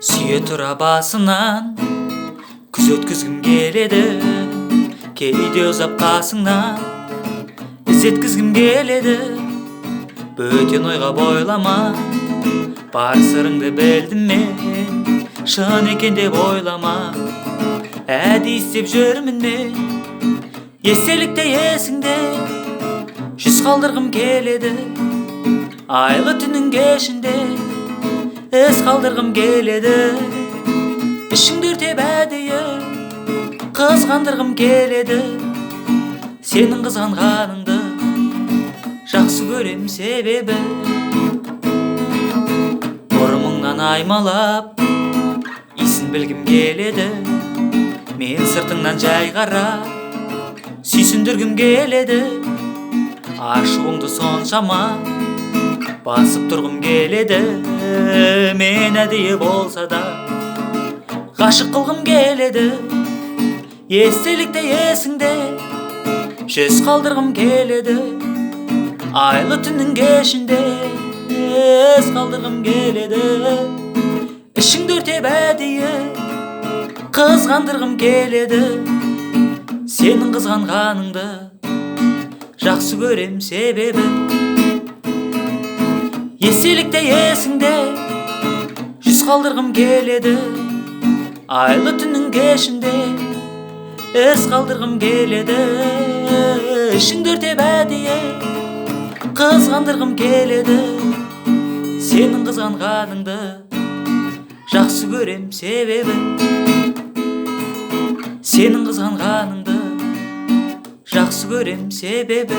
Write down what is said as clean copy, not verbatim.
Сүйе тура басынан күз өткізгім келеді, кейде ұзап қасыңнан іздеткізгім келеді. Бөтен ойға бойлама, бар сырыңды білдім мен, шын екен деп ойлама. Әді істеп жүрмін мен, естелікте есіңде, жүз қалдырғым келеді. Айлы түннің кешінде із қалдырғым келеді. Ішіңді өртеп әдейі қызғандырғым келеді. Сенің қызғанғаныңды жақсы көрем себебі, бұрымыңнан аймалап исін білгім келеді. Мен сыртыңнан жай қарап сүйсіндіргім келеді. Ашуыңды соншама басып тұрғым келеді. Мен әдейі болса да ғашық қылғым келеді. Естелікте есіңде жүз қалдырғым келеді. Айлы түннің кешінде із қалдырғым келеді. Ішіңді өртеп әдейі қызғандырғым келеді. Сенің қызғанғаныңды жақсы көрем себебі, естелікте есіңде жүз қалдырғым келеді. Айлы түннің кешінде із қалдырғым келеді. Ішіңді өртеп әдейі қызғандырғым келеді. Сенің қызғанғаныңды жақсы көрем себебі, сенің қызғанғаныңды жақсы көрем себебі.